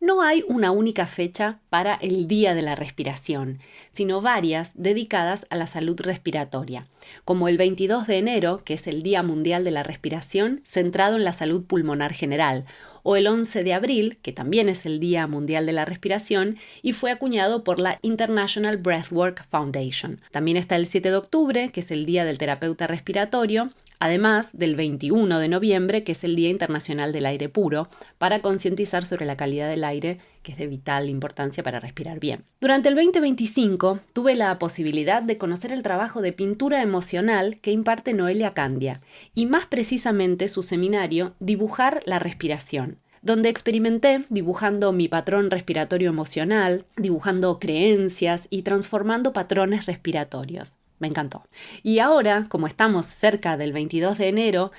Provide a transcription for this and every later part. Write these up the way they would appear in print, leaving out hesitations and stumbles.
No hay una única fecha para el Día de la Respiración, sino varias dedicadas a la salud respiratoria, como el 22 de enero, que es el Día Mundial de la Respiración, centrado en la salud pulmonar general, o el 11 de abril, que también es el Día Mundial de la Respiración, y fue acuñado por la International Breathwork Foundation. También está el 7 de octubre, que es el Día del Terapeuta Respiratorio, además del 21 de noviembre, que es el Día Internacional del Aire Puro, para concientizar sobre la calidad del aire, que es de vital importancia para respirar bien. Durante el 2025 tuve la posibilidad de conocer el trabajo de pintura emocional que imparte Noelia Candia, y más precisamente su seminario Dibujar la respiración, donde experimenté dibujando mi patrón respiratorio emocional, dibujando creencias y transformando patrones respiratorios. Me encantó. Y ahora, como estamos cerca del 22 de enero,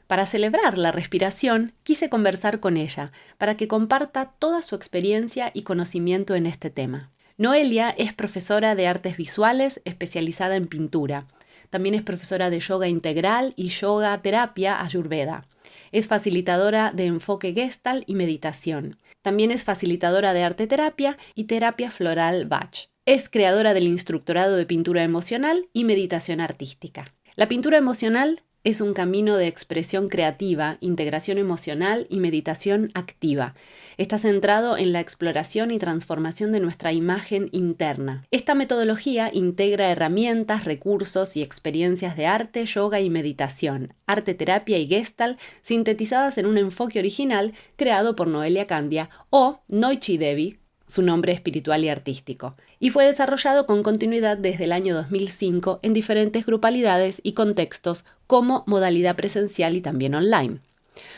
para celebrar la respiración, quise conversar con ella, para que comparta toda su experiencia y conocimiento en este tema. Noelia es profesora de artes visuales especializada en pintura. También es profesora de yoga integral y yoga terapia ayurveda. Es facilitadora de enfoque Gestalt y meditación. También es facilitadora de arte terapia y terapia floral Bach. Es creadora del instructorado de pintura emocional y meditación artística. La pintura emocional es un camino de expresión creativa, integración emocional y meditación activa. Está centrado en la exploración y transformación de nuestra imagen interna. Esta metodología integra herramientas, recursos y experiencias de arte, yoga y meditación, arte terapia y Gestalt, sintetizadas en un enfoque original creado por Noelia Candia o Noichi Devi, su nombre espiritual y artístico, y fue desarrollado con continuidad desde el año 2005 en diferentes grupalidades y contextos como modalidad presencial y también online.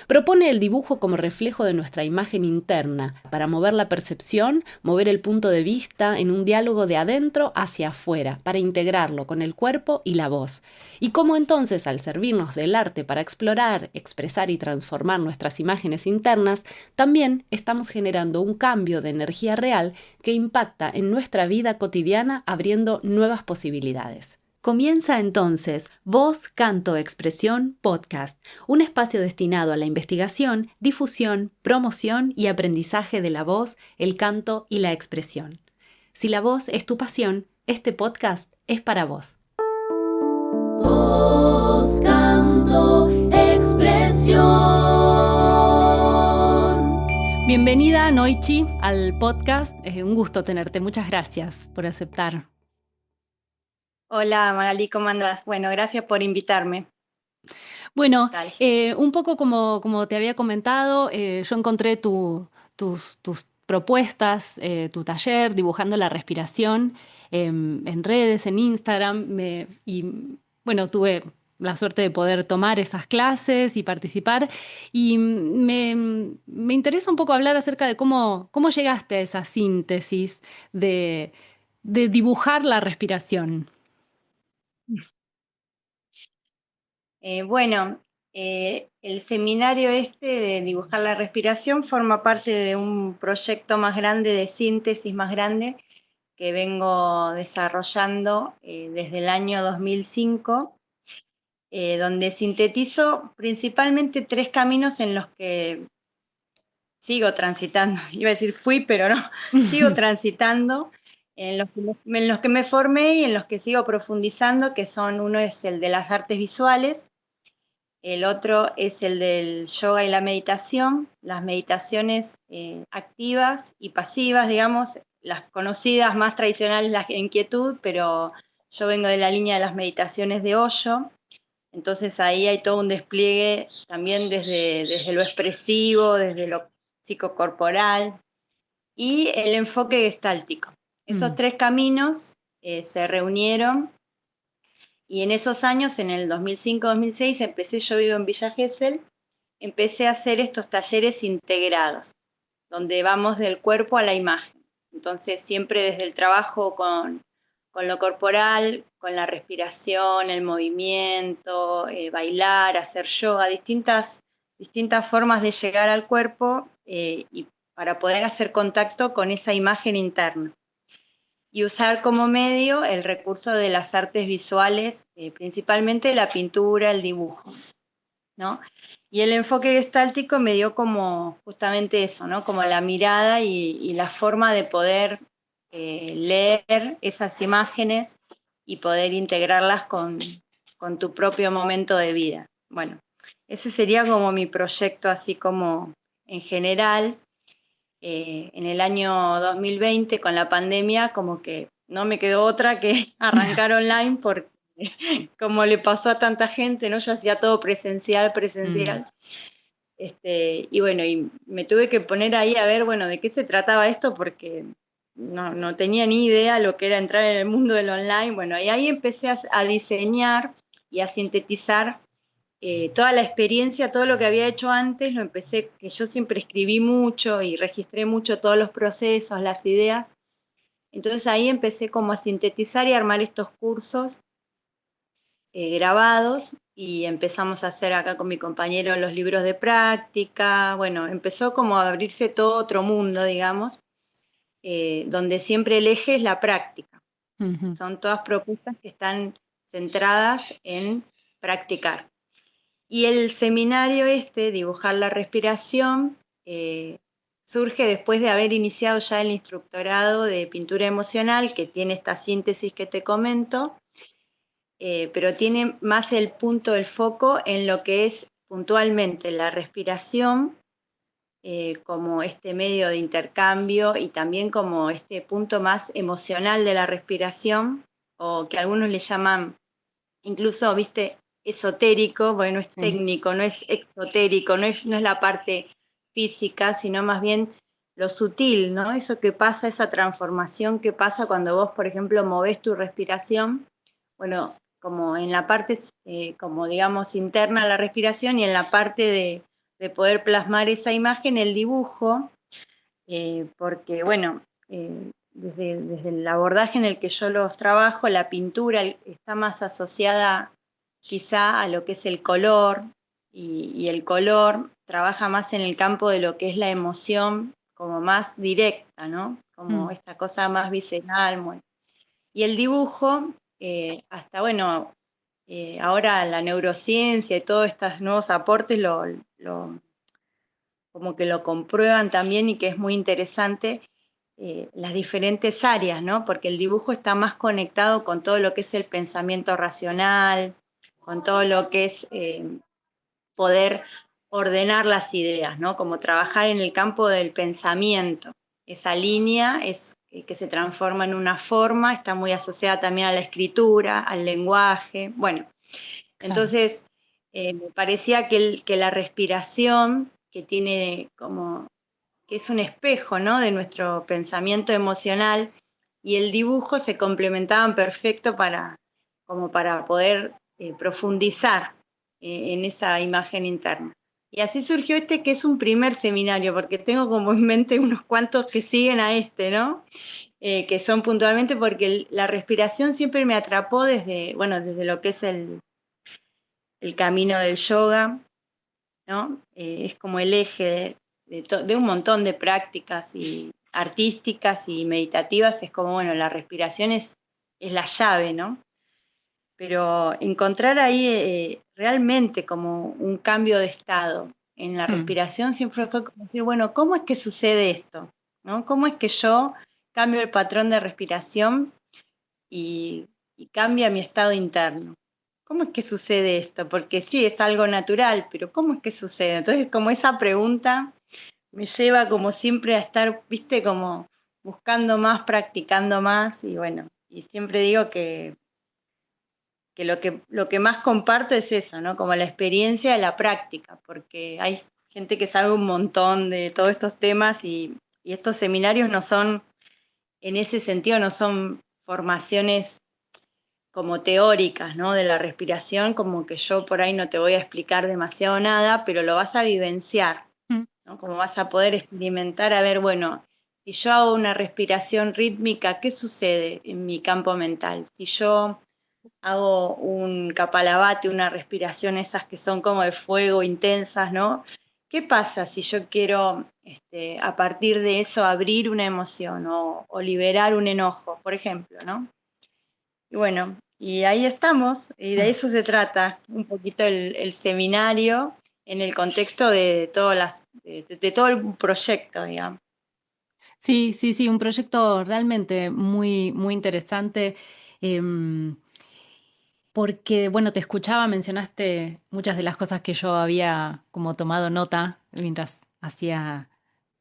Propone el dibujo como reflejo de nuestra imagen interna, para mover la percepción, mover el punto de vista en un diálogo de adentro hacia afuera, para integrarlo con el cuerpo y la voz. Y cómo entonces, al servirnos del arte para explorar, expresar y transformar nuestras imágenes internas, también estamos generando un cambio de energía real que impacta en nuestra vida cotidiana, abriendo nuevas posibilidades. Comienza entonces Voz, Canto, Expresión Podcast, un espacio destinado a la investigación, difusión, promoción y aprendizaje de la voz, el canto y la expresión. Si la voz es tu pasión, este podcast es para vos. Voz, Canto, Expresión. Bienvenida, Noichi, al podcast. Un gusto tenerte. Muchas gracias por aceptar. Hola Magali, ¿cómo andás? Bueno, gracias por invitarme. Bueno, un poco como te había comentado, yo encontré tus propuestas, tu taller dibujando la respiración en redes, en Instagram, y bueno, tuve la suerte de poder tomar esas clases y participar, y me interesa un poco hablar acerca de cómo llegaste a esa síntesis de dibujar la respiración. Bueno, el seminario este de dibujar la respiración forma parte de un proyecto más grande, de síntesis más grande, que vengo desarrollando desde el año 2005, donde sintetizo principalmente 3 caminos en los que sigo transitando. Iba a decir fui, pero no, sigo transitando. En los que me formé y en los que sigo profundizando, que son, uno es el de las artes visuales, el otro es el del yoga y la meditación, las meditaciones activas y pasivas, digamos, las conocidas más tradicionales, la inquietud, pero yo vengo de la línea de las meditaciones de Osho, entonces ahí hay todo un despliegue también desde lo expresivo, desde lo psicocorporal, y el enfoque gestáltico. Esos 3 caminos se reunieron, y en esos años, en el 2005-2006, yo vivo en Villa Gesell, empecé a hacer estos talleres integrados, donde vamos del cuerpo a la imagen. Entonces, siempre desde el trabajo con lo corporal, con la respiración, el movimiento, bailar, hacer yoga, distintas formas de llegar al cuerpo y para poder hacer contacto con esa imagen interna. Y usar como medio el recurso de las artes visuales, principalmente la pintura, el dibujo. ¿no? Y el enfoque gestáltico me dio como justamente eso, ¿no? Como la mirada y la forma de poder leer esas imágenes y poder integrarlas con tu propio momento de vida. Bueno, ese sería como mi proyecto así como en general. En el año 2020 con la pandemia como que no me quedó otra que arrancar online porque como le pasó a tanta gente, ¿no? Yo hacía todo presencial, Mm, presencial. Y bueno, y me tuve que poner ahí a ver, bueno, de qué se trataba esto porque no tenía ni idea lo que era entrar en el mundo del online. Bueno, y ahí empecé a diseñar y a sintetizar toda la experiencia, todo lo que había hecho antes, lo empecé, que yo siempre escribí mucho y registré mucho todos los procesos, las ideas. Entonces ahí empecé como a sintetizar y armar estos cursos grabados y empezamos a hacer acá con mi compañero los libros de práctica. Bueno, empezó como a abrirse todo otro mundo, digamos, donde siempre el eje es la práctica. ujú. Son todas propuestas que están centradas en practicar. Y el seminario Dibujar la respiración, surge después de haber iniciado ya el instructorado de pintura emocional, que tiene esta síntesis que te comento, pero tiene más el punto, el foco en lo que es puntualmente la respiración, como este medio de intercambio y también como este punto más emocional de la respiración, o que algunos le llaman incluso, viste, esotérico, bueno, es Sí. técnico, no es exotérico, no es la parte física, sino más bien lo sutil, ¿no? Eso que pasa, esa transformación que pasa cuando vos, por ejemplo, movés tu respiración, bueno, como en la parte, como digamos, interna de la respiración y en la parte de poder plasmar esa imagen, el dibujo, porque, bueno, desde el abordaje en el que yo los trabajo, la pintura está más asociada quizá a lo que es el color, y el color trabaja más en el campo de lo que es la emoción, como más directa, ¿no? Como Mm, esta cosa más visceral. Y el dibujo, hasta, bueno, ahora la neurociencia y todos estos nuevos aportes como que lo comprueban también y que es muy interesante, las diferentes áreas, ¿no? Porque el dibujo está más conectado con todo lo que es el pensamiento racional, con todo lo que es poder ordenar las ideas, ¿no? Como trabajar en el campo del pensamiento. Esa línea es que se transforma en una forma, está muy asociada también a la escritura, al lenguaje. Bueno, claro. entonces me parecía que la respiración, que tiene como que es un espejo, ¿no? De nuestro pensamiento emocional, y el dibujo se complementaban perfecto como para poder profundizar en esa imagen interna. Y así surgió que es un primer seminario, porque tengo como en mente unos cuantos que siguen a ¿no? Que son puntualmente porque la respiración siempre me atrapó desde lo que es el camino del yoga, ¿no? Es como el eje de un montón de prácticas y artísticas y meditativas, es como, bueno, la respiración es la llave, ¿no? Pero encontrar ahí realmente como un cambio de estado en la Mm, respiración siempre fue como decir, bueno, ¿cómo es que sucede esto? ¿No? ¿Cómo es que yo cambio el patrón de respiración y, y cambia mi estado interno? ¿Cómo es que sucede esto? Porque sí, es algo natural, pero ¿cómo es que sucede? Entonces, como esa pregunta me lleva como siempre a estar, viste, como buscando más, practicando más, y bueno, y siempre digo que lo que más comparto es eso, ¿no? Como la experiencia de la práctica, porque hay gente que sabe un montón de todos estos temas y estos seminarios no son, en ese sentido, no son formaciones como teóricas, ¿no? De la respiración, como que yo por ahí no te voy a explicar demasiado nada, pero lo vas a vivenciar, mm, ¿no? Como vas a poder experimentar, a ver, bueno, si yo hago una respiración rítmica, ¿qué sucede en mi campo mental? Si yo hago un kapalabhati, una respiración esas que son como de fuego, intensas, ¿no? ¿Qué pasa si yo quiero, a partir de eso, abrir una emoción o liberar un enojo, por ejemplo, ¿no? Y bueno, Y ahí estamos, y de eso se trata un poquito el seminario en el contexto de, de todo el proyecto, digamos. Sí, sí, sí, un proyecto realmente muy, muy interesante. em, Porque, bueno, te escuchaba, mencionaste muchas de las cosas que yo había como tomado nota mientras hacía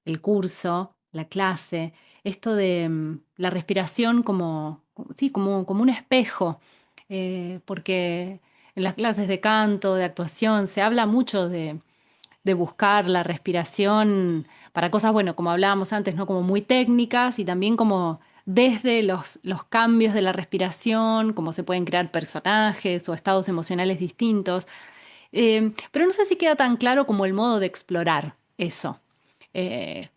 el curso, la clase, esto de la respiración sí, como un espejo, porque en las clases de canto, de actuación, se habla mucho de buscar la respiración para cosas, bueno, como hablábamos antes, ¿no? Como muy técnicas y también como desde los cambios de la respiración, cómo se pueden crear personajes o estados emocionales distintos. Pero no sé si queda tan claro como el modo de explorar eso.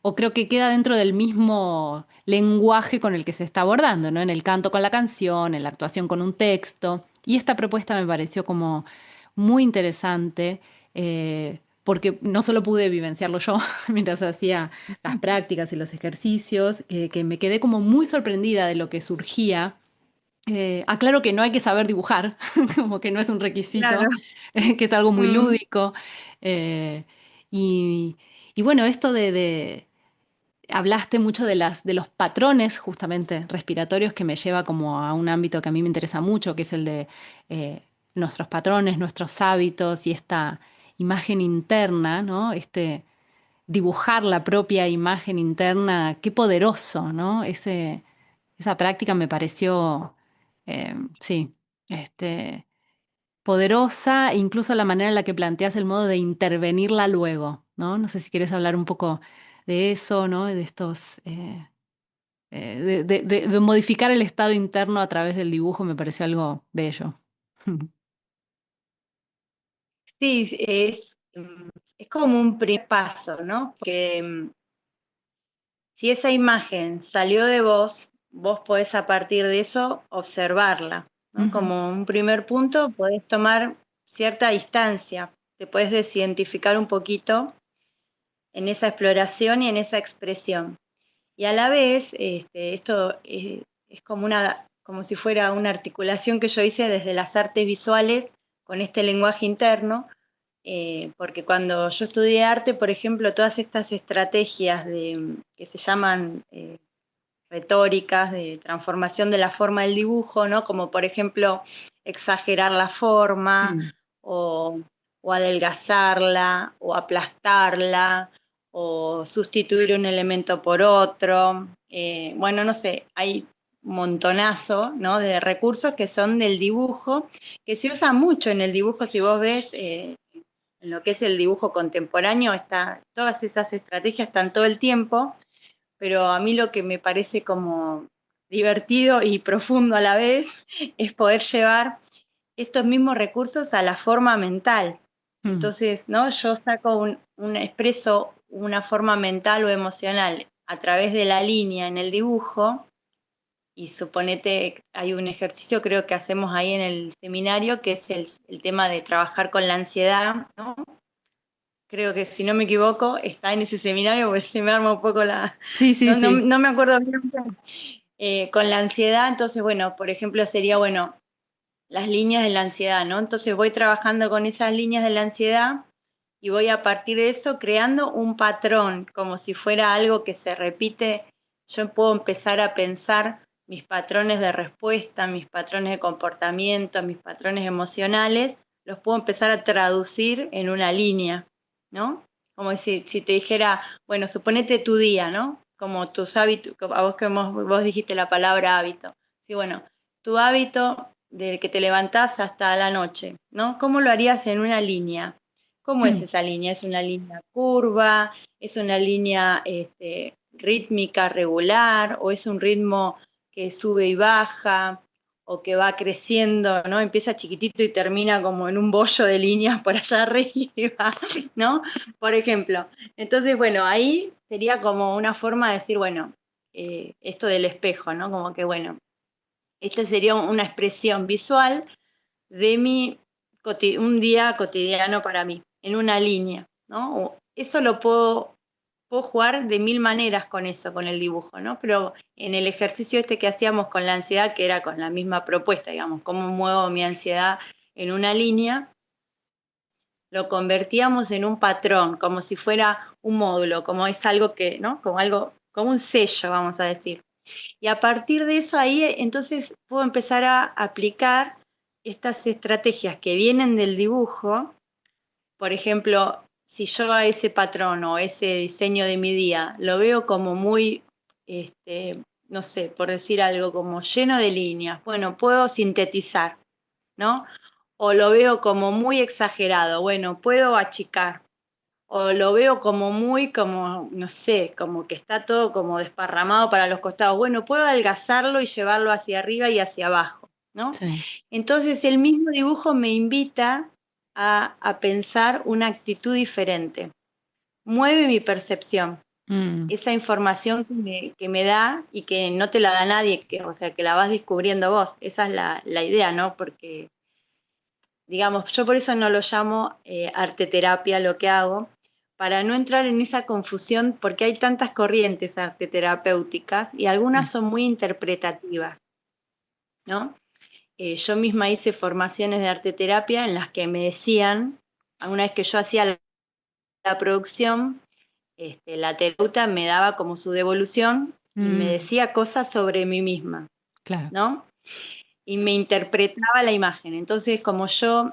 O creo que queda dentro del mismo lenguaje con el que se está abordando, ¿no? En el canto con la canción, en la actuación con un texto. Y esta propuesta me pareció como muy interesante, porque no solo pude vivenciarlo yo mientras hacía las prácticas y los ejercicios, que me quedé como muy sorprendida de lo que surgía. Aclaro que no hay que saber dibujar, como que no es un requisito, Claro. que es algo muy Mm. lúdico. eh, y, y bueno, esto hablaste mucho de los patrones justamente respiratorios que me lleva como a un ámbito que a mí me interesa mucho, que es el de nuestros patrones, nuestros hábitos y esta imagen interna, ¿no? Dibujar la propia imagen interna, qué poderoso, ¿no? Esa práctica me pareció, sí, este, poderosa, e incluso la manera en la que planteas el modo de intervenirla luego, ¿no? No sé si quieres hablar un poco de eso, ¿no? De estos, de modificar el estado interno a través del dibujo, me pareció algo bello. Sí, es como un primer paso, ¿no? Porque si esa imagen salió de vos, vos podés a partir de eso observarla, ¿no? Ujú, Como un primer punto, podés tomar cierta distancia, te podés desidentificar un poquito en esa exploración y en esa expresión. Y a la vez, esto es como como si fuera una articulación que yo hice desde las artes visuales con este lenguaje interno, porque cuando yo estudié arte, por ejemplo, todas estas estrategias que se llaman retóricas de transformación de la forma del dibujo, ¿no? Como por ejemplo exagerar la forma mm, o, o adelgazarla o aplastarla o sustituir un elemento por otro. Bueno, no sé, hay un montonazo, ¿no? De recursos que son del dibujo, que se usa mucho en el dibujo, si vos ves en lo que es el dibujo contemporáneo, todas esas estrategias están todo el tiempo, pero a mí lo que me parece como divertido y profundo a la vez es poder llevar estos mismos recursos a la forma mental. mm. Entonces, ¿no? Yo saco expreso una forma mental o emocional a través de la línea en el dibujo, y suponete, hay un ejercicio creo que hacemos ahí en el seminario, que es el tema de trabajar con la ansiedad, ¿no? Creo que si no me equivoco, está en ese seminario, pues se me arma un poco la... Sí, sí, No, no, sí. no me acuerdo bien. Con la ansiedad, entonces, bueno, por ejemplo, sería, bueno, las líneas de la ansiedad, ¿no? Entonces voy trabajando con esas líneas de la ansiedad y voy a partir de eso creando un patrón, como si fuera algo que se repite. Yo puedo empezar a pensar mis patrones de respuesta, mis patrones de comportamiento, mis patrones emocionales, los puedo empezar a traducir en una línea, ¿no? Como si te dijera, bueno, suponete tu día, ¿no? Como tus hábitos, a vos que vos dijiste la palabra hábito. Sí, bueno, tu hábito desde que te levantás hasta la noche, ¿no? ¿Cómo lo harías en una línea? ¿Cómo es Mm. esa línea? ¿Es una línea curva? ¿Es una línea rítmica regular? ¿O es un ritmo que sube y baja? ¿O que va creciendo, ¿no? Empieza chiquitito y termina como en un bollo de líneas por allá arriba, ¿no? Por ejemplo. Entonces, bueno, ahí sería como una forma de decir, bueno, esto del espejo, ¿no? Como que, bueno, esta sería una expresión visual de un día cotidiano para mí, en una línea, ¿no? Eso lo puedo puedo jugar de mil maneras con eso, con el dibujo, ¿no? Pero en el ejercicio este que hacíamos con la ansiedad, que era con la misma propuesta, digamos, cómo muevo mi ansiedad en una línea, lo convertíamos en un patrón, como si fuera un módulo, como es algo que, ¿no? Como algo, como un sello, vamos a decir. Y a partir de eso ahí entonces puedo empezar a aplicar estas estrategias que vienen del dibujo. Por ejemplo, si yo a ese patrón o ese diseño de mi día lo veo como muy, no sé, por decir algo, como lleno de líneas, bueno, puedo sintetizar, ¿no? O lo veo como muy exagerado, bueno, puedo achicar. O lo veo como muy, como, no sé, como que está todo como desparramado para los costados. Bueno, puedo adelgazarlo y llevarlo hacia arriba y hacia abajo, ¿no? Sí. Entonces el mismo dibujo me invita a pensar una actitud diferente. Mueve mi percepción. Mm, Esa información que me da y que no te la da nadie, que, o sea, que la vas descubriendo vos. Esa es la idea, ¿no? Porque, digamos, yo por eso no lo llamo arte terapia lo que hago, para no entrar en esa confusión, porque hay tantas corrientes arteterapéuticas y algunas sí. son muy interpretativas, ¿no? Yo misma hice formaciones de arte terapia en las que me decían, alguna vez que yo hacía la producción, la terapeuta me daba como su devolución y me Mm, decía cosas sobre mí misma, claro. ¿no? Y me interpretaba la imagen. Entonces, como yo,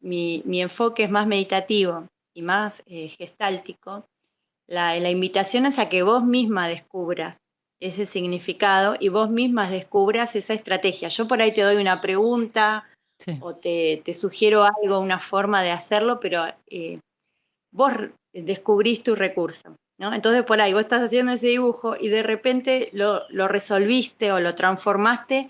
mi enfoque es más meditativo y más gestáltico, la invitación es a que vos misma descubras ese significado y vos mismas descubras esa estrategia. Yo por ahí te doy una pregunta Sí. o te sugiero algo, una forma de hacerlo, pero vos descubrís tu recurso, ¿no? Entonces por ahí vos estás haciendo ese dibujo y de repente lo resolviste o lo transformaste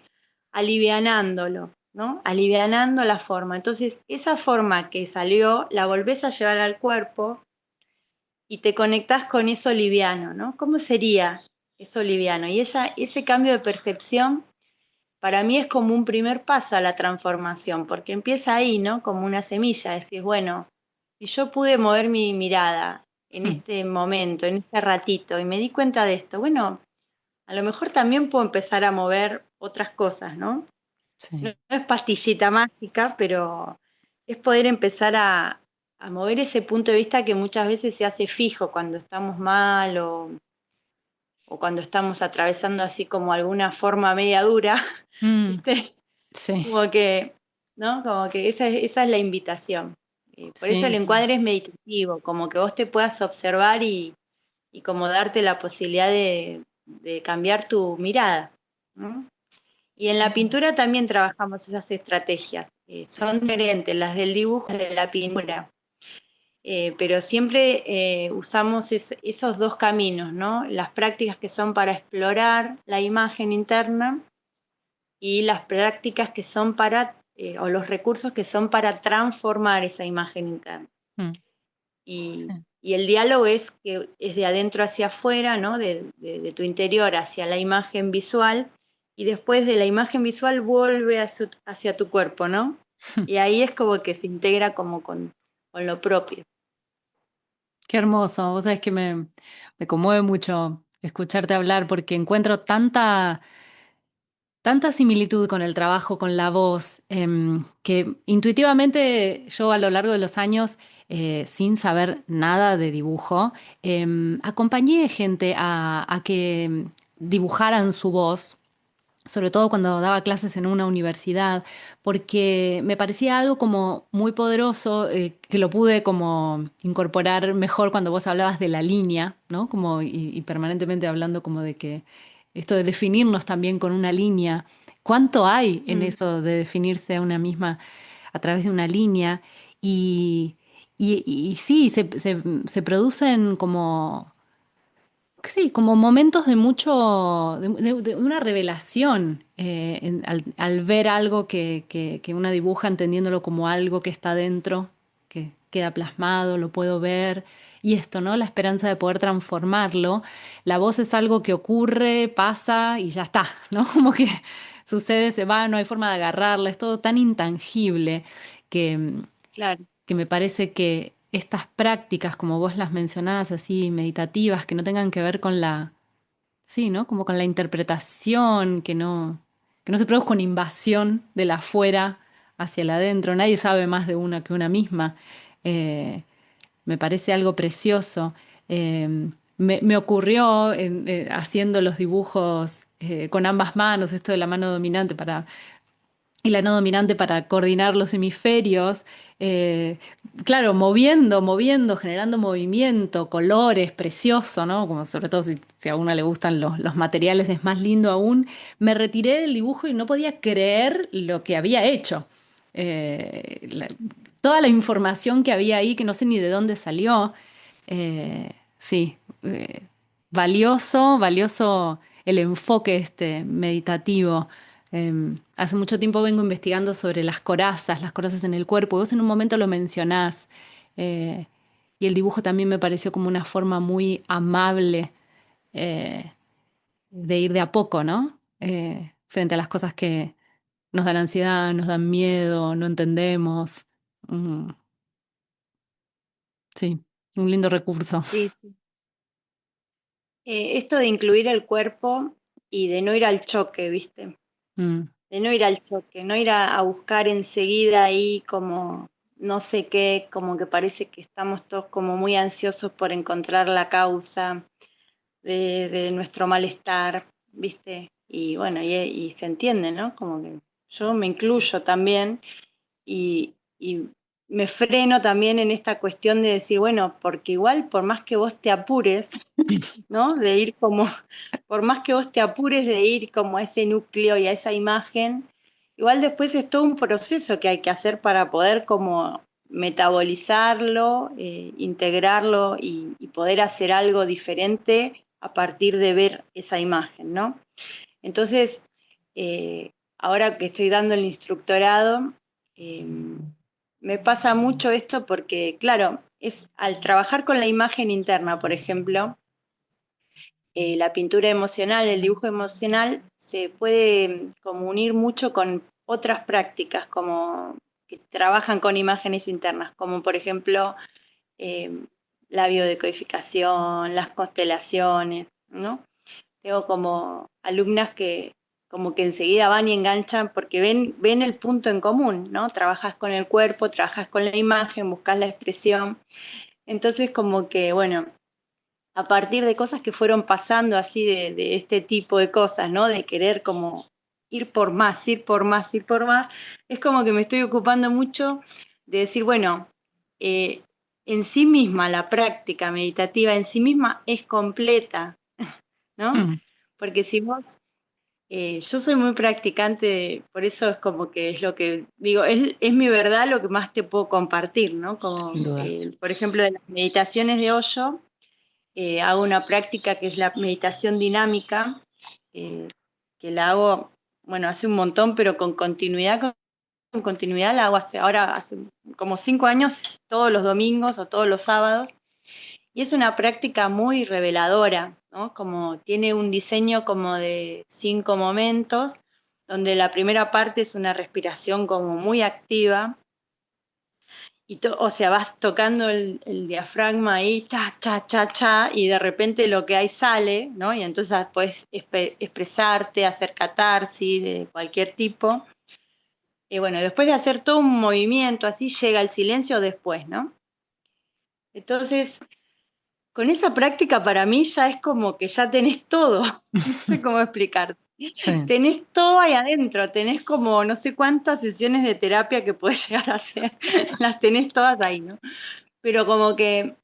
alivianándolo, ¿no? Alivianando la forma. Entonces esa forma que salió la volvés a llevar al cuerpo y te conectás con eso liviano, ¿no? ¿Cómo sería eso liviano? Y ese cambio de percepción para mí es como un primer paso a la transformación, porque empieza ahí, ¿no? Como una semilla, decís, bueno, si yo pude mover mi mirada en Mm, este momento, en este ratito, y me di cuenta de esto, bueno, a lo mejor también puedo empezar a mover otras cosas, ¿no? No, sí. no es pastillita mágica, pero es poder empezar a mover ese punto de vista que muchas veces se hace fijo cuando estamos mal o cuando estamos atravesando así como alguna forma media dura, Mm, ¿viste? sí. Como que, ¿no? Como que esa es la invitación. Por eso el Sí, sí. encuadre es meditativo, como que vos te puedas observar y como darte la posibilidad de cambiar tu mirada, ¿no? Y en la Sí. pintura también trabajamos esas estrategias. Son diferentes las del dibujo y de la pintura. Pero siempre usamos esos dos caminos, ¿no? Las prácticas que son para explorar la imagen interna y las prácticas que son para, o los recursos que son para transformar esa imagen interna. Mm, Y, sí. y el diálogo es que es de adentro hacia afuera, ¿no? De tu interior hacia la imagen visual, y después de la imagen visual vuelve hacia tu cuerpo, ¿no? Y ahí es como que se integra como con lo propio. Qué hermoso. Vos sabés que me conmueve mucho escucharte hablar porque encuentro tanta similitud con el trabajo, con la voz, que intuitivamente yo a lo largo de los años, sin saber nada de dibujo, acompañé gente a que dibujaran su voz, sobre todo cuando daba clases en una universidad, porque me parecía algo como muy poderoso, que lo pude como incorporar mejor cuando vos hablabas de la línea, ¿no? Como, y permanentemente hablando como de que esto de definirnos también con una línea, ¿cuánto hay en Mm, eso de definirse a una misma a través de una línea? Y, y sí, se producen como sí, como momentos de mucho, de una revelación, al ver algo que una dibuja, entendiéndolo como algo que está dentro, que queda plasmado, lo puedo ver. Y esto, ¿no? La esperanza de poder transformarlo. La voz es algo que ocurre, pasa y ya está, ¿no? Como que sucede, se va, no hay forma de agarrarla, es todo tan intangible que, claro. que me parece que estas prácticas, como vos las mencionabas, así meditativas, que no tengan que ver con sí, ¿no? Como con la interpretación, que no se produzca una invasión de la afuera hacia el adentro. Nadie sabe más de una que una misma. Eh, Me parece algo precioso. Me ocurrió haciendo los dibujos con ambas manos, esto de la mano dominante y la no dominante para coordinar los hemisferios. eh, claro, moviendo, generando movimiento, colores, precioso, ¿no? Como sobre todo si a uno le gustan los materiales, es más lindo aún. Me retiré del dibujo y no podía creer lo que había hecho. Toda la información que había ahí, que no sé ni de dónde salió. Sí, valioso el enfoque este meditativo. Hace mucho tiempo vengo investigando sobre las corazas en el cuerpo. Vos en un momento lo mencionás. eh, y el dibujo también me pareció como una forma muy amable eh, de ir de a poco, ¿no? Frente a las cosas que nos dan ansiedad, nos dan miedo, no entendemos. Mm, sí, un lindo recurso. Sí, sí. Esto de incluir el cuerpo y de no ir al choque, ¿viste? Mm, De no ir al choque, no ir a buscar enseguida ahí como no sé qué, como que parece que estamos todos como muy ansiosos por encontrar la causa de nuestro malestar, ¿viste? Y bueno, y se entiende, ¿no? Como que yo me incluyo también y me freno también en esta cuestión de decir, bueno, porque igual por más que vos te apures, ¿no? De ir como, por más que vos te apures de ir como a ese núcleo y a esa imagen, igual después es todo un proceso que hay que hacer para poder como metabolizarlo, integrarlo y poder hacer algo diferente a partir de ver esa imagen, ¿no? Entonces, ahora que estoy dando el instructorado, eh, me pasa mucho esto porque, claro, es al trabajar con la imagen interna, por ejemplo, la pintura emocional, el dibujo emocional, se puede como unir mucho con otras prácticas como que trabajan con imágenes internas, como por ejemplo eh, la biodecodificación, las constelaciones, ¿no? Tengo como alumnas que como que enseguida van y enganchan porque ven el punto en común, ¿no? Trabajas con el cuerpo, trabajas con la imagen, buscas la expresión. Entonces como que, bueno, a partir de cosas que fueron pasando así de este tipo de cosas, ¿no? De querer como ir por más, ir por más, ir por más, es como que me estoy ocupando mucho de decir, bueno, eh, en sí misma la práctica meditativa en sí misma es completa, ¿no? mm, Porque si vos, yo soy muy practicante, por eso es como que es lo que digo, es mi verdad lo que más te puedo compartir, ¿no? Como, sin duda. por ejemplo, de las meditaciones de Osho, hago una práctica que es la meditación dinámica, eh, que la hago, bueno, hace un montón, pero con continuidad la hago ahora hace como 5 años, todos los domingos o todos los sábados, y es una práctica muy reveladora, ¿no? Como tiene un diseño como de 5 momentos, donde la primera parte es una respiración como muy activa, o sea, vas tocando el diafragma ahí, cha, cha, cha, cha, y de repente lo que hay sale, ¿no? Y entonces puedes expresarte, hacer catarsis de cualquier tipo. Y bueno, después de hacer todo un movimiento así, llega el silencio después, ¿no? Entonces, con esa práctica para mí ya es como que ya tenés todo, no sé cómo explicar. Sí. Tenés todo ahí adentro, tenés como no sé cuántas sesiones de terapia que puedes llegar a hacer, las tenés todas ahí, ¿no? Pero como que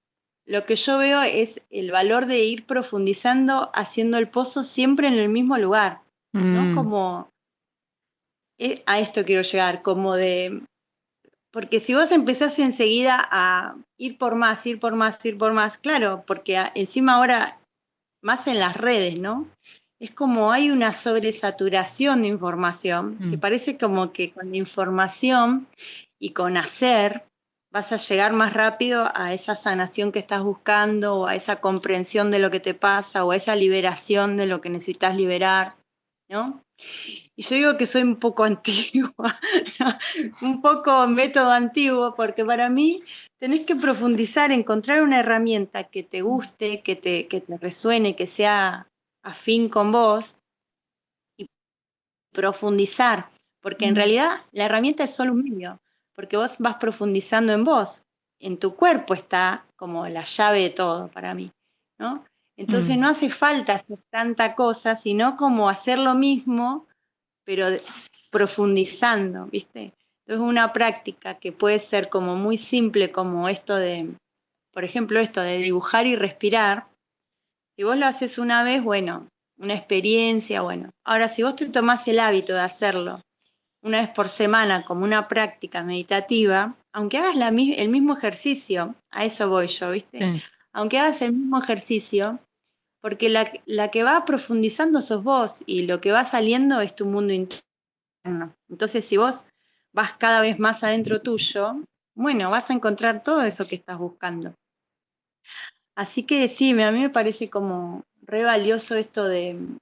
lo que yo veo es el valor de ir profundizando, haciendo el pozo siempre en el mismo lugar, ¿no? Mm, Como a esto quiero llegar, como de, porque si vos empezás enseguida a ir por más, ir por más, ir por más, claro, porque encima ahora, más en las redes, ¿no? Es como hay una sobresaturación de información, que mm. parece como que con la información y con hacer vas a llegar más rápido a esa sanación que estás buscando, o a esa comprensión de lo que te pasa, o a esa liberación de lo que necesitas liberar, ¿no? Y yo digo que soy un poco antigua, ¿no? Un poco método antiguo, porque para mí tenés que profundizar, encontrar una herramienta que te guste, que te resuene, que sea afín con vos y profundizar, porque en Mm, realidad la herramienta es solo un medio, porque vos vas profundizando en vos, en tu cuerpo está como la llave de todo para mí, ¿no? Entonces no mm, hace falta hacer tanta cosa, sino como hacer lo mismo pero profundizando, ¿viste? Entonces una práctica que puede ser como muy simple, como esto de, por ejemplo, esto de dibujar y respirar, si vos lo haces una vez, bueno, una experiencia, bueno. Ahora, si vos te tomás el hábito de hacerlo una vez por semana como una práctica meditativa, aunque hagas el mismo ejercicio, a eso voy yo, ¿viste? sí, Aunque hagas el mismo ejercicio, porque la que va profundizando sos vos y lo que va saliendo es tu mundo interno. Entonces, si vos vas cada vez más adentro tuyo, bueno, vas a encontrar todo eso que estás buscando. Así que sí, a mí me parece como re valioso esto del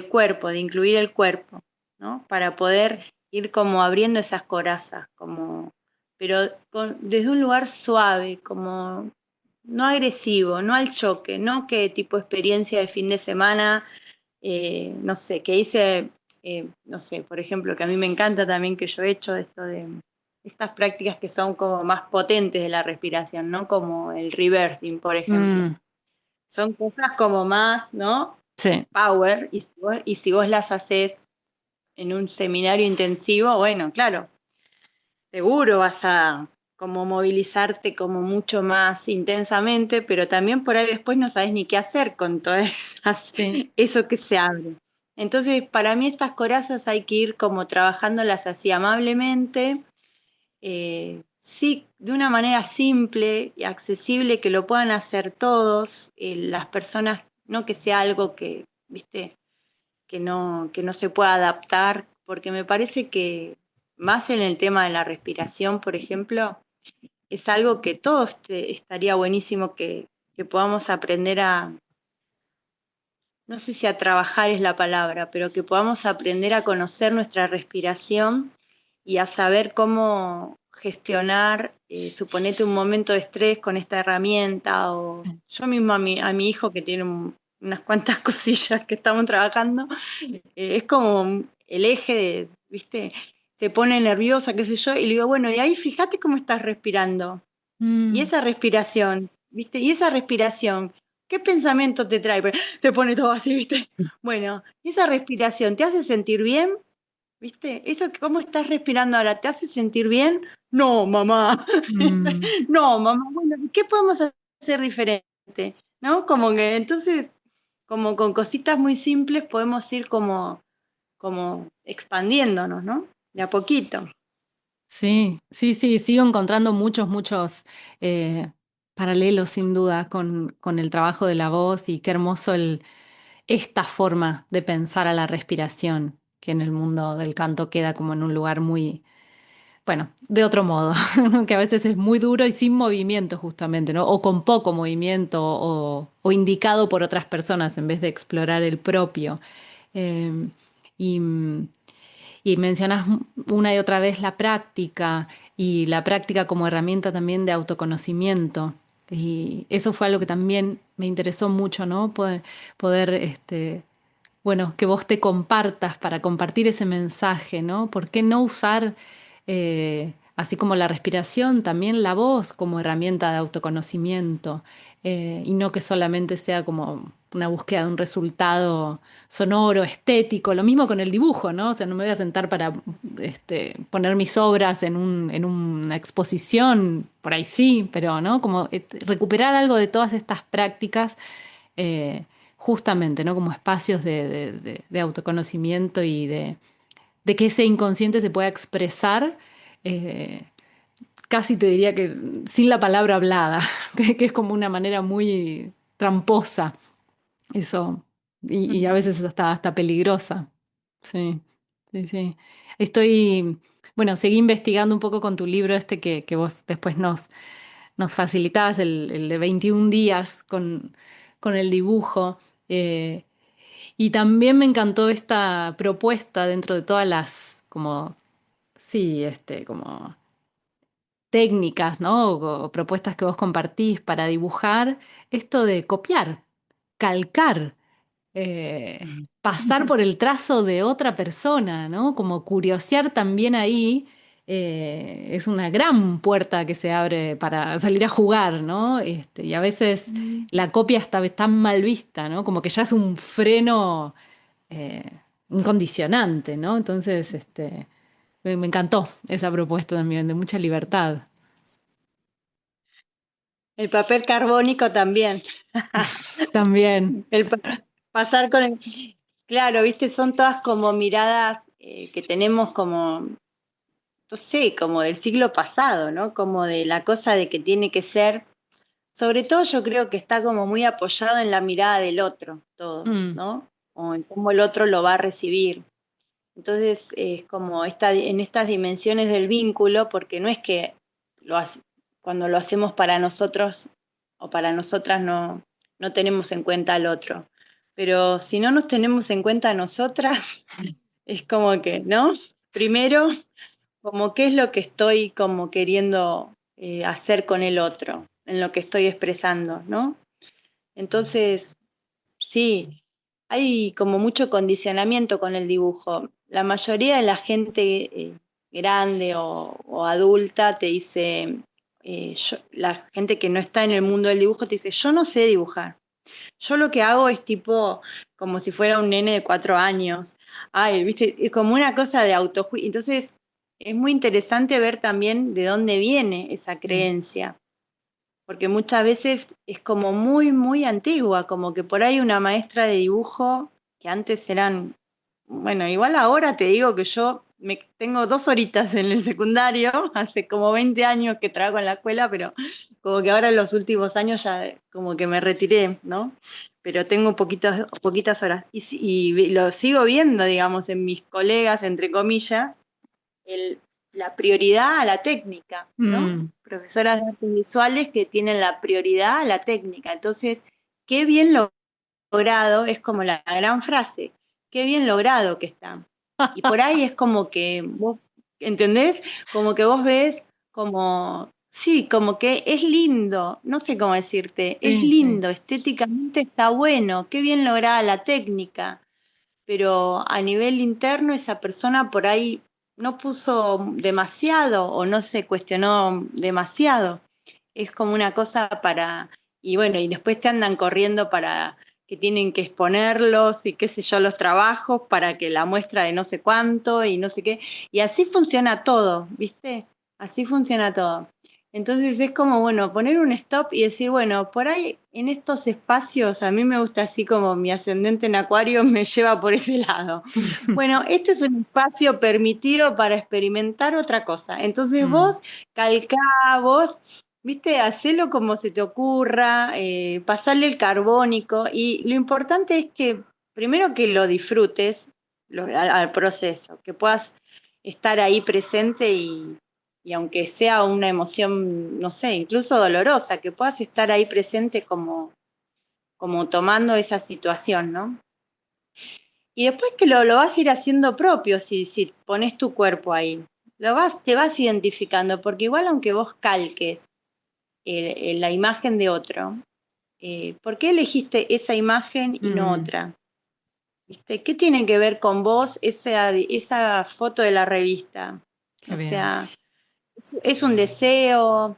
cuerpo, de incluir el cuerpo, ¿no? Para poder ir como abriendo esas corazas, como, pero desde un lugar suave, como no agresivo, no al choque, no que tipo experiencia de fin de semana no sé, que hice, no sé, por ejemplo, que a mí me encanta también que yo he hecho esto de estas prácticas que son como más potentes de la respiración, ¿no? Como el rebirthing, por ejemplo. mm, Son cosas como más, ¿no? sí, Power, y si vos las haces en un seminario intensivo, bueno, claro, seguro vas a como movilizarte como mucho más intensamente, pero también por ahí después no sabes ni qué hacer con todo sí, eso que se abre. Entonces, para mí estas corazas hay que ir como trabajándolas así amablemente, sí, de una manera simple y accesible que lo puedan hacer todos, las personas, no que sea algo que, viste, que no se pueda adaptar, porque me parece que más en el tema de la respiración, por ejemplo, es algo que todos estaría buenísimo que podamos aprender a, no sé si a trabajar es la palabra, pero que podamos aprender a conocer nuestra respiración y a saber cómo gestionar, suponete un momento de estrés con esta herramienta, o yo mismo a mi hijo que tiene unas cuantas cosillas que estamos trabajando, es como el eje de, ¿viste? Se pone nerviosa, qué sé yo, y le digo, bueno, y ahí fíjate cómo estás respirando. Y mm, esa respiración, ¿viste? Y esa respiración, ¿qué pensamiento te trae? Se pone todo así, ¿viste? Bueno, esa respiración, ¿te hace sentir bien? ¿Viste? Eso, ¿cómo estás respirando ahora? ¿Te hace sentir bien? No, mamá. mm. No, mamá. Bueno, ¿qué podemos hacer diferente? ¿No? Como que entonces, como con cositas muy simples podemos ir como expandiéndonos, ¿no? De a poquito. Sí, sí, sí, sigo encontrando muchos eh, paralelos sin duda con el trabajo de la voz y qué hermoso esta forma de pensar a la respiración, que en el mundo del canto queda como en un lugar muy, bueno, de otro modo, que a veces es muy duro y sin movimiento justamente, ¿no? O con poco movimiento o indicado por otras personas en vez de explorar el propio. Eh, y, y mencionas una y otra vez la práctica y la práctica como herramienta también de autoconocimiento. Y eso fue algo que también me interesó mucho, ¿no? Poder bueno, que vos te compartas para compartir ese mensaje, ¿no? ¿Por qué no usar, así como la respiración, también la voz como herramienta de autoconocimiento? Y no que solamente sea como una búsqueda de un resultado sonoro, estético, lo mismo con el dibujo, ¿no? O sea, no me voy a sentar para poner mis obras en una exposición, por ahí sí, pero, ¿no? Como recuperar algo de todas estas prácticas. eh, Justamente, ¿no? Como espacios de autoconocimiento y de que ese inconsciente se pueda expresar, eh, casi te diría que sin la palabra hablada, que es como una manera muy tramposa, eso, y a veces hasta peligrosa. Sí, sí, sí. Estoy, bueno, seguí investigando un poco con tu libro este que vos después nos facilitabas, el de 21 días con el dibujo. eh, Y también me encantó esta propuesta dentro de todas las, como, sí, como técnicas, ¿no? O propuestas que vos compartís para dibujar, esto de copiar, calcar, pasar por el trazo de otra persona, ¿no? Como curiosear también ahí, es una gran puerta que se abre para salir a jugar, ¿no? Y a veces la copia está tan mal vista, ¿no? Como que ya es un freno eh, incondicionante, ¿no? Entonces, me encantó esa propuesta también, de mucha libertad. El papel carbónico también. También. El pa- pasar con el... Claro, viste, son todas como miradas que tenemos como, no sé, como del siglo pasado, ¿no? Como de la cosa de que tiene que ser, sobre todo yo creo que está como muy apoyado en la mirada del otro, todo, Mm, ¿no? O en cómo el otro lo va a recibir. Entonces es como en estas dimensiones del vínculo, porque no es que cuando lo hacemos para nosotros o para nosotras no tenemos en cuenta al otro. Pero si no nos tenemos en cuenta a nosotras, es como que, ¿no? Primero, como qué es lo que estoy como queriendo hacer con el otro, en lo que estoy expresando, ¿no? Entonces, sí, hay como mucho condicionamiento con el dibujo. La mayoría de la gente grande o adulta te dice, la gente que no está en el mundo del dibujo te dice, yo no sé dibujar. Yo lo que hago es tipo como si fuera un nene de 4 años. Ay, viste, es como una cosa de autojuicio. Entonces, es muy interesante ver también de dónde viene esa mm, creencia porque muchas veces es como muy, muy antigua, como que por ahí una maestra de dibujo, que antes eran, bueno, igual ahora te digo que yo tengo 2 horitas en el secundario, hace como 20 años que trabajo en la escuela, pero como que ahora en los últimos años ya como que me retiré, ¿no? Pero tengo poquitas horas y lo sigo viendo, digamos, en mis colegas, entre comillas, el, la prioridad a la técnica, ¿no? mm. Profesoras de artes visuales que tienen la prioridad a la técnica. Entonces, qué bien logrado, es como la gran frase, qué bien logrado que está. Y por ahí es como que vos, ¿entendés? Como que vos ves como, sí, como que es lindo, no sé cómo decirte, es Sí, sí. lindo, estéticamente está bueno, qué bien lograda la técnica, pero a nivel interno esa persona por ahí no puso demasiado o no se cuestionó demasiado. Es como una cosa para, y bueno, y después te andan corriendo para que tienen que exponerlos y qué sé yo, los trabajos para que la muestra de no sé cuánto y no sé qué. Y así funciona todo, ¿viste? Así funciona todo. Entonces es como, bueno, poner un stop y decir, bueno, por ahí en estos espacios, a mí me gusta así como mi ascendente en Acuario me lleva por ese lado. Bueno, este es un espacio permitido para experimentar otra cosa. Entonces Mm, vos calcá, vos, viste, hacelo como se te ocurra, pasarle el carbónico y lo importante es que primero que lo disfrutes al proceso, que puedas estar ahí presente y aunque sea una emoción, no sé, incluso dolorosa, que puedas estar ahí presente como tomando esa situación, ¿no? Y después que lo vas a ir haciendo propio si pones tu cuerpo ahí. Te vas identificando, porque igual aunque vos calques la imagen de otro, ¿por qué elegiste esa imagen y no mm. otra? ¿Viste? ¿Qué tiene que ver con vos esa foto de la revista? Qué O bien. sea, es un deseo,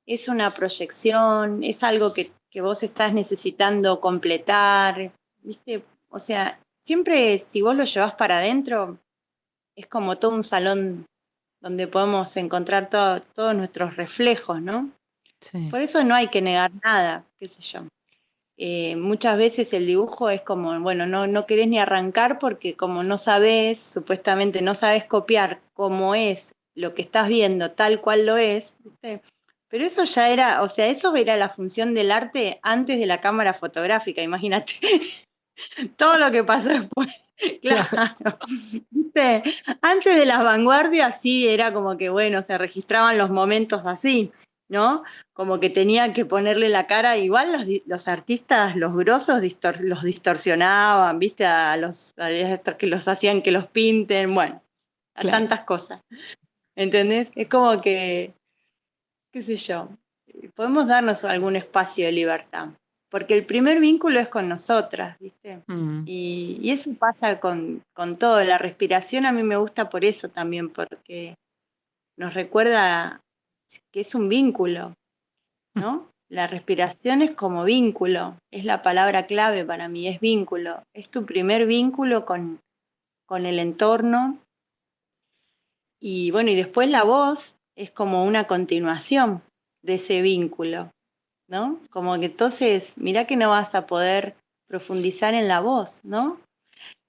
es una proyección, es algo que vos estás necesitando completar, ¿viste? O sea, siempre si vos lo llevas para adentro, es como todo un salón donde podemos encontrar todos nuestros reflejos, ¿no? Sí. Por eso no hay que negar nada, qué sé yo. Muchas veces el dibujo es como, bueno, no querés ni arrancar porque como no sabés, supuestamente no sabés copiar cómo es lo que estás viendo tal cual lo es, ¿viste? Pero eso ya era, o sea, eso era la función del arte antes de la cámara fotográfica, imagínate, todo lo que pasó después, Claro. claro, ¿viste? Antes de las vanguardias sí era como que, bueno, se registraban los momentos así, ¿no? Como que tenía que ponerle la cara, igual los artistas, los grosos, los distorsionaban, ¿viste? A estos que los hacían que los pinten, bueno, a Claro. tantas cosas, ¿entendés? Es como que, qué sé yo, podemos darnos algún espacio de libertad, porque el primer vínculo es con nosotras, ¿viste? Mm. Y eso pasa con todo, la respiración a mí me gusta por eso también, porque nos recuerda que es un vínculo, ¿no? La respiración es como vínculo, es la palabra clave para mí, es vínculo, es tu primer vínculo con el entorno y bueno, y después la voz es como una continuación de ese vínculo, ¿no? Como que entonces, mirá que no vas a poder profundizar en la voz, ¿no?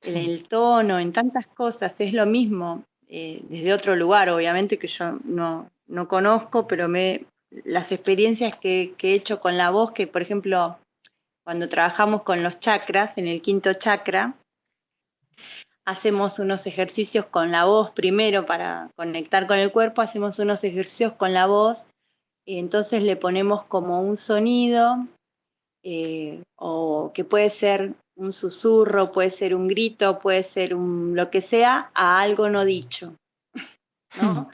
En Sí. el tono, en tantas cosas, es lo mismo, desde otro lugar, obviamente que yo no conozco, pero las experiencias que he hecho con la voz, que por ejemplo, cuando trabajamos con los chakras, en el quinto chakra, hacemos unos ejercicios con la voz primero para conectar con el cuerpo, hacemos unos ejercicios con la voz y entonces le ponemos como un sonido o que puede ser un susurro, puede ser un grito, puede ser lo que sea, a algo no dicho, ¿no?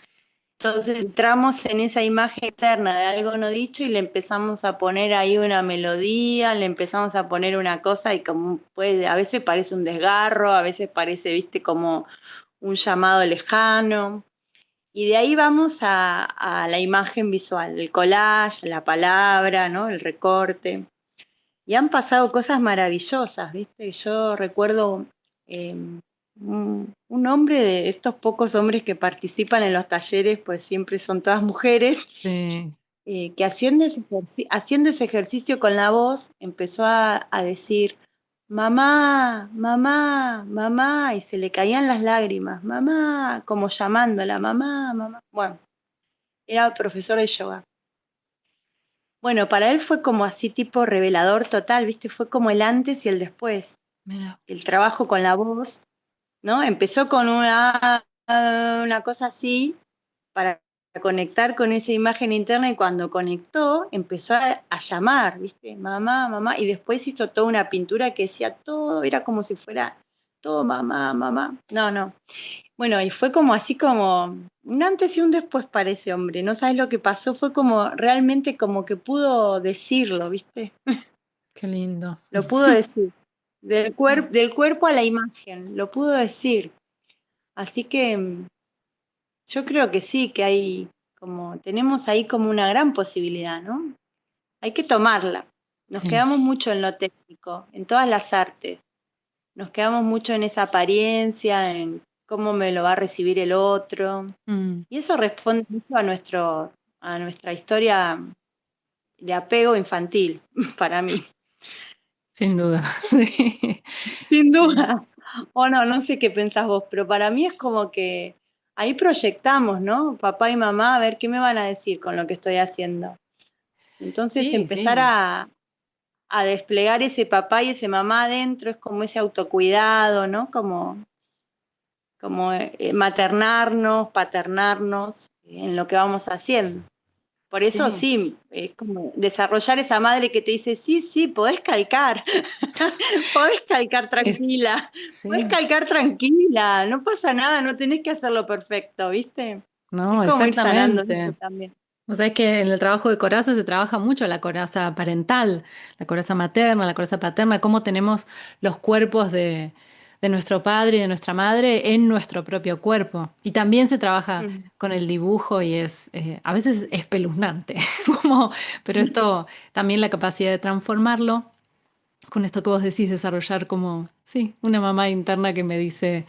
Entonces entramos en esa imagen eterna de algo no dicho y le empezamos a poner ahí una melodía, le empezamos a poner una cosa y como puede, a veces parece un desgarro, a veces parece, viste, como un llamado lejano. Y de ahí vamos a la imagen visual, el collage, la palabra, ¿no? El recorte. Y han pasado cosas maravillosas, ¿viste? Yo recuerdo eh, un hombre de estos pocos hombres que participan en los talleres, pues siempre son todas mujeres, Sí. que haciendo ese ejercicio con la voz empezó a decir, mamá, mamá, mamá, y se le caían las lágrimas, mamá, como llamándola, mamá, mamá. Bueno, era profesor de yoga. Bueno, para él fue como así tipo revelador total, ¿viste? Fue como el antes y el después. Mira. El trabajo con la voz, ¿no? Empezó con una cosa así para conectar con esa imagen interna y cuando conectó empezó a llamar, ¿viste? Mamá, mamá, y después hizo toda una pintura que decía todo, era como si fuera todo mamá, mamá. No, no. Bueno, y fue como así como un antes y un después para ese hombre. No sabes lo que pasó, fue como realmente como que pudo decirlo, ¿viste? Qué lindo. Lo pudo decir. Del cuerpo a la imagen, lo pudo decir. Así que yo creo que sí, que tenemos ahí como una gran posibilidad, ¿no? Hay que tomarla. Nos Sí. quedamos mucho en lo técnico, en todas las artes. Nos quedamos mucho en esa apariencia, en cómo me lo va a recibir el otro. Mm. Y eso responde mucho a nuestra historia de apego infantil, para mí. Sin duda. Sí. Sin Sí. duda. O no, no sé qué pensás vos, pero para mí es como que ahí proyectamos, ¿no? Papá y mamá, a ver qué me van a decir con lo que estoy haciendo. Entonces Sí, empezar sí. a desplegar ese papá y ese mamá adentro es como ese autocuidado, ¿no? Como maternarnos, paternarnos en lo que vamos haciendo. Por eso Sí. sí, es como desarrollar esa madre que te dice, sí, sí, podés calcar Es, sí. tranquila, no pasa nada, no tenés que hacerlo perfecto, ¿viste? Es No, como ir sanando eso exactamente. también. O sea, es que en el trabajo de coraza se trabaja mucho la coraza parental, la coraza materna, la coraza paterna, cómo tenemos los cuerpos de nuestro padre y de nuestra madre en nuestro propio cuerpo. Y también se trabaja Mm. con el dibujo y es a veces espeluznante, pero esto también la capacidad de transformarlo, con esto que vos decís, desarrollar como, sí, una mamá interna que me dice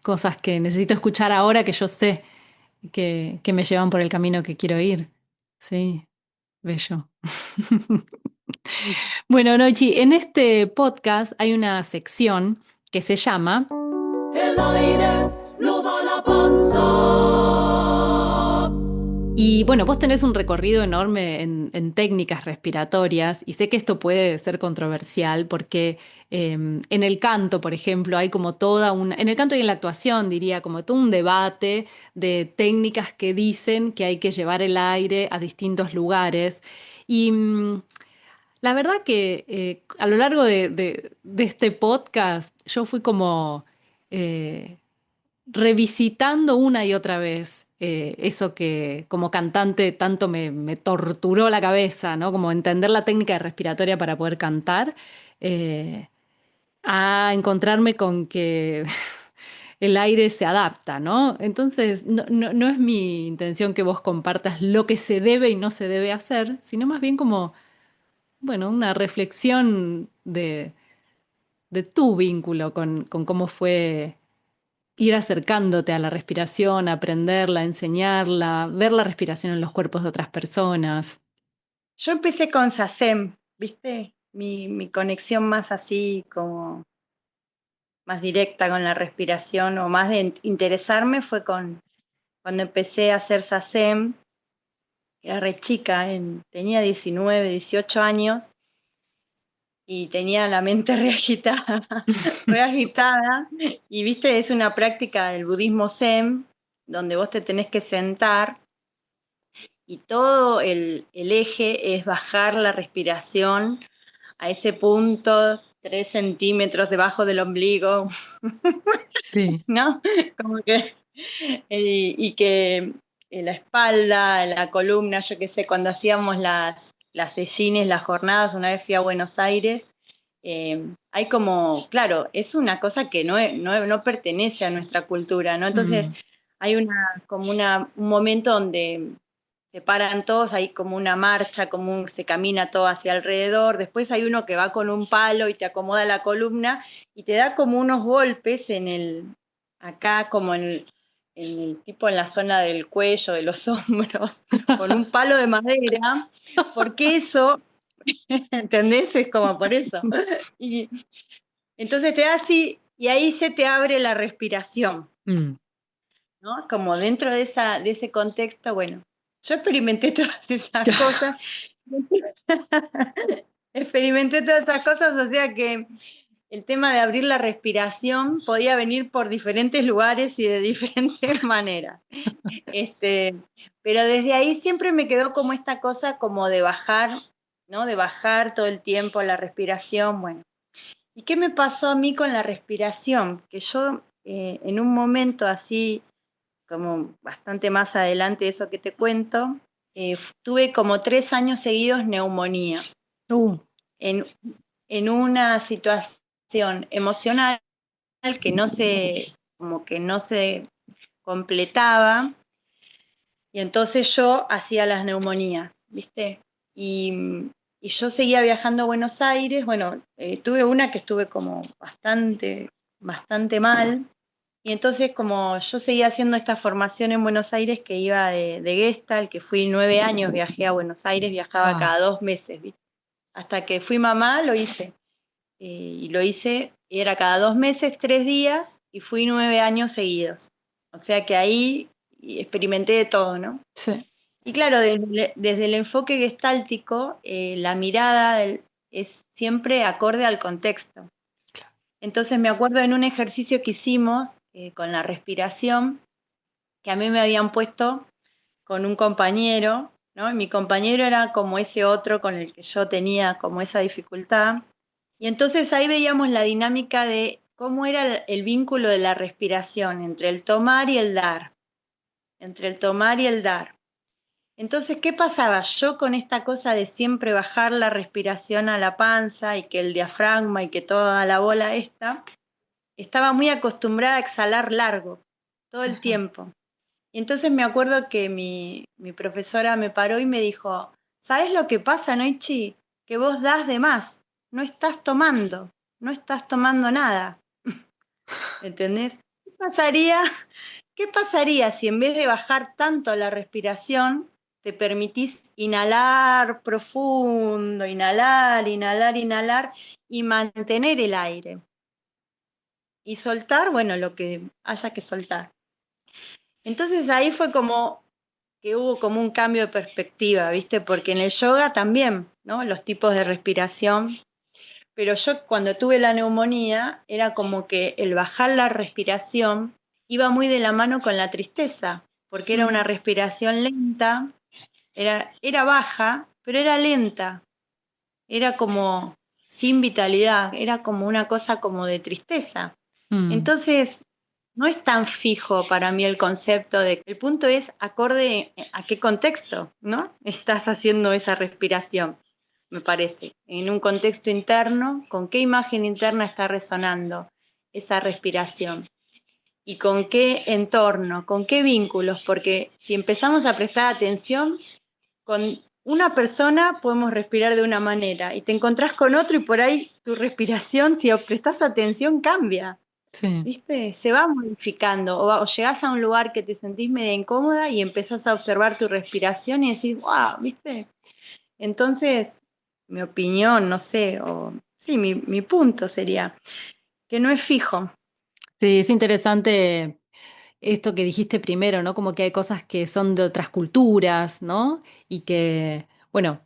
cosas que necesito escuchar ahora que yo sé que me llevan por el camino que quiero ir. Sí, bello. Bueno, Noichi, en este podcast hay una sección que se llama El aire lo da la panza. Y Y bueno, vos tenés un recorrido enorme en técnicas respiratorias y sé que esto puede ser controversial porque en el canto, por ejemplo, hay como toda una, en el canto y en la actuación diría, como todo un debate de técnicas que dicen que hay que llevar el aire a distintos lugares. Y la verdad que a lo largo de este podcast yo fui como eh, revisitando una y otra vez eso que como cantante tanto me torturó la cabeza, ¿no? Como entender la técnica respiratoria para poder cantar, eh, a encontrarme con que el aire se adapta, ¿no? Entonces, no es mi intención que vos compartas lo que se debe y no se debe hacer, sino más bien como, bueno, una reflexión de tu vínculo con cómo fue ir acercándote a la respiración, aprenderla, enseñarla, ver la respiración en los cuerpos de otras personas. Yo empecé con SACEM, ¿viste? Mi conexión más así como más directa con la respiración o más de interesarme fue cuando empecé a hacer SACEM, era re chica, tenía 19, 18 años y tenía la mente reagitada, reagitada. Y viste, es una práctica del budismo Zen, donde vos te tenés que sentar y todo el eje es bajar la respiración a ese punto 3 centímetros debajo del ombligo, Sí. ¿no? Como que, y que la espalda, la columna, yo qué sé, cuando hacíamos las sillines, las jornadas, una vez fui a Buenos Aires, hay como, claro, es una cosa que no pertenece a nuestra cultura, ¿no? Entonces Mm, hay un momento donde se paran todos, hay como una marcha, se camina todo hacia alrededor, después hay uno que va con un palo y te acomoda la columna y te da como unos golpes acá como tipo en la zona del cuello, de los hombros, con un palo de madera, porque eso, ¿entendés? Es como por eso. Y entonces te da así, y ahí se te abre la respiración, mm. ¿no? Como dentro de ese contexto, bueno, yo experimenté todas esas cosas, experimenté todas esas cosas, o sea que el tema de abrir la respiración podía venir por diferentes lugares y de diferentes maneras. Pero desde ahí siempre me quedó como esta cosa como de bajar, ¿no? De bajar todo el tiempo la respiración, bueno. ¿Y qué me pasó a mí con la respiración? Que yo en un momento así, como bastante más adelante de eso que te cuento, tuve como 3 años seguidos neumonía. Uh, En, en una situación emocional que como que no se completaba, y entonces yo hacía las neumonías, ¿viste? Y yo seguía viajando a Buenos Aires, bueno, tuve una que estuve como bastante mal, y entonces como yo seguía haciendo esta formación en Buenos Aires que iba de Gestalt, que fui 9 años, viajé a Buenos Aires, viajaba wow. cada 2 meses, ¿viste? Hasta que fui mamá lo hice, y lo hice, era cada 2 meses, 3 días, y fui 9 años seguidos. O sea que ahí experimenté de todo, ¿no? Sí. Y claro, desde el enfoque gestáltico, la mirada es siempre acorde al contexto. Entonces me acuerdo en un ejercicio que hicimos con la respiración, que a mí me habían puesto con un compañero, ¿no? Y mi compañero era como ese otro con el que yo tenía como esa dificultad. Y entonces ahí veíamos la dinámica de cómo era el vínculo de la respiración entre el tomar y el dar, entre el tomar y el dar. Entonces, ¿qué pasaba? Yo con esta cosa de siempre bajar la respiración a la panza y que el diafragma y que toda la bola estaba muy acostumbrada a exhalar largo, todo el Ajá. tiempo. Y entonces me acuerdo que mi profesora me paró y me dijo, ¿sabes lo que pasa, Noichi? Que vos das de más, no estás tomando, no estás tomando nada. ¿Entendés? ¿Qué pasaría si en vez de bajar tanto la respiración, te permitís inhalar profundo, inhalar, inhalar, inhalar y mantener el aire? Y soltar, bueno, lo que haya que soltar. Entonces ahí fue como que hubo como un cambio de perspectiva, ¿viste? Porque en el yoga también, ¿no? Los tipos de respiración. Pero yo cuando tuve la neumonía era como que el bajar la respiración iba muy de la mano con la tristeza, porque era una respiración lenta, era baja, pero era lenta, era como sin vitalidad, era como una cosa como de tristeza. Mm, Entonces, no es tan fijo para mí el concepto de que el punto es acorde a qué contexto, ¿no? Estás haciendo esa respiración, me parece. En un contexto interno, ¿con qué imagen interna está resonando esa respiración? ¿Y con qué entorno? ¿Con qué vínculos? Porque si empezamos a prestar atención, con una persona podemos respirar de una manera y te encontrás con otro y por ahí tu respiración, si prestás atención, cambia. sí. ¿Viste? Se va modificando o llegás a un lugar que te sentís medio incómoda y empezás a observar tu respiración y decís, wow, ¿viste? Entonces, mi opinión, no sé, o sí, mi punto sería que no es fijo. Sí, es interesante esto que dijiste primero, ¿no? Como que hay cosas que son de otras culturas, ¿no? Y que, bueno,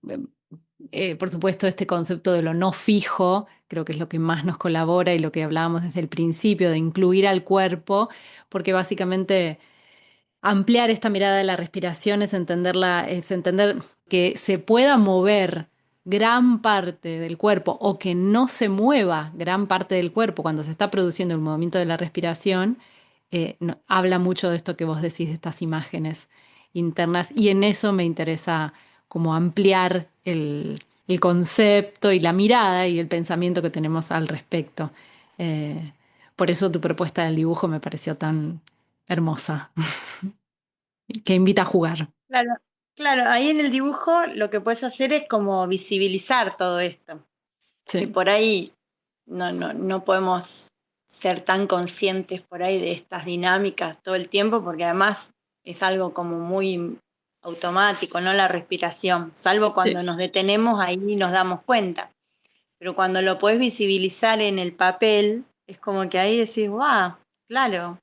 em, por supuesto, este concepto de lo no fijo, creo que es lo que más nos colabora y lo que hablábamos desde el principio, de incluir al cuerpo, porque básicamente ampliar esta mirada de la respiración es entender que se pueda mover gran parte del cuerpo o que no se mueva gran parte del cuerpo cuando se está produciendo el movimiento de la respiración, habla mucho de esto que vos decís, de estas imágenes internas, y en eso me interesa como ampliar el concepto y la mirada y el pensamiento que tenemos al respecto. Eh, por eso tu propuesta del dibujo me pareció tan hermosa, que invita a jugar. Claro, claro, ahí en el dibujo lo que puedes hacer es como visibilizar todo esto, que Sí, por ahí no podemos ser tan conscientes por ahí de estas dinámicas todo el tiempo, porque además es algo como muy automático, ¿no? La respiración, salvo sí, cuando nos detenemos, ahí nos damos cuenta. Pero cuando lo podés visibilizar en el papel, es como que ahí decís, wow, claro,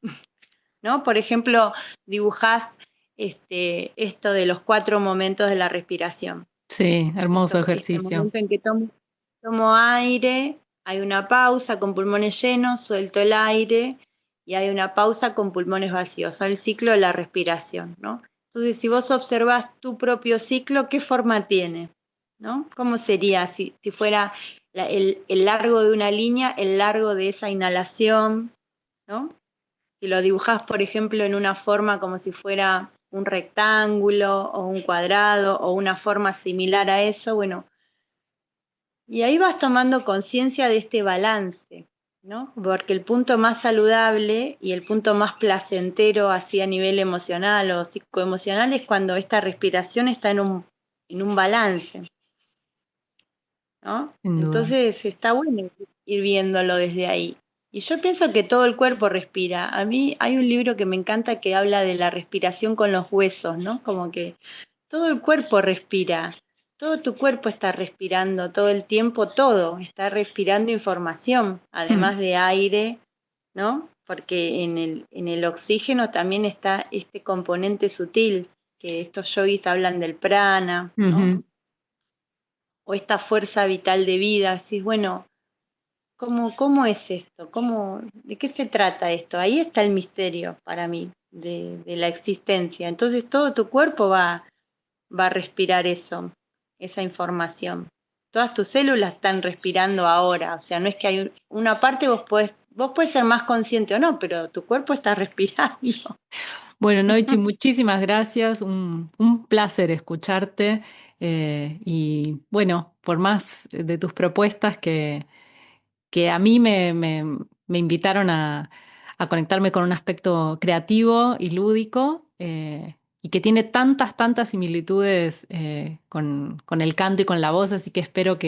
¿no? Por ejemplo, dibujás esto de los 4 momentos de la respiración. sí, hermoso Este ejercicio. momento en que tomo aire, hay una pausa con pulmones llenos, suelto el aire y hay una pausa con pulmones vacíos, son el ciclo de la respiración, ¿no? Entonces, si vos observás tu propio ciclo, ¿qué forma tiene? ¿No? ¿Cómo sería si fuera el largo de una línea, el largo de esa inhalación, ¿no? Si lo dibujás, por ejemplo, en una forma como si fuera un rectángulo o un cuadrado o una forma similar a eso, bueno, y ahí vas tomando conciencia de este balance, ¿no? Porque el punto más saludable y el punto más placentero así a nivel emocional o psicoemocional es cuando esta respiración está en un balance, ¿no? Sin duda. Entonces está bueno ir viéndolo desde ahí. Y yo pienso que todo el cuerpo respira. A mí hay un libro que me encanta que habla de la respiración con los huesos, ¿no? Como que todo el cuerpo respira, todo tu cuerpo está respirando todo el tiempo, todo está respirando información, Hmm. además de aire, ¿no? Porque en el oxígeno también está este componente sutil, que estos yogis hablan del prana, ¿no? Ujú. O esta fuerza vital de vida, decís, bueno, ¿cómo es esto? ¿De qué se trata esto? Ahí está el misterio para mí de la existencia. Entonces todo tu cuerpo va a respirar eso, esa información. Todas tus células están respirando ahora, o sea, no es que hay una parte vos podés ser más consciente o no, pero tu cuerpo está respirando. Bueno, Noichi, muchísimas gracias. Un placer escucharte. Y bueno, por más de tus propuestas que a mí me invitaron a conectarme con un aspecto creativo y lúdico, y que tiene tantas similitudes con el canto y con la voz, así que espero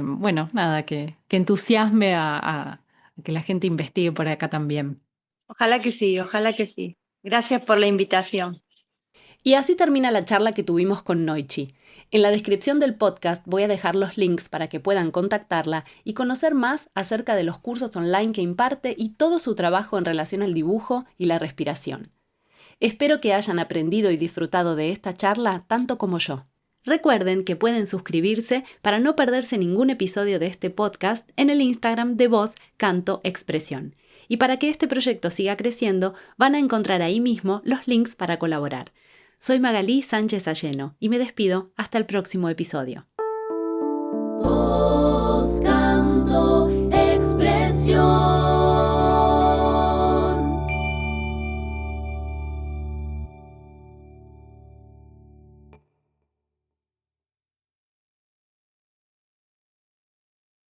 bueno, nada, que entusiasme a que la gente investigue por acá también. Ojalá que sí, ojalá que sí. Gracias por la invitación. Y así termina la charla que tuvimos con Noichi. En la descripción del podcast voy a dejar los links para que puedan contactarla y conocer más acerca de los cursos online que imparte y todo su trabajo en relación al dibujo y la respiración. Espero que hayan aprendido y disfrutado de esta charla tanto como yo. Recuerden que pueden suscribirse para no perderse ningún episodio de este podcast en el Instagram de Voz Canto Expresión. Y para que este proyecto siga creciendo, van a encontrar ahí mismo los links para colaborar. Soy Magalí Sánchez Alleno y me despido hasta el próximo episodio. Voz Canto Expresión.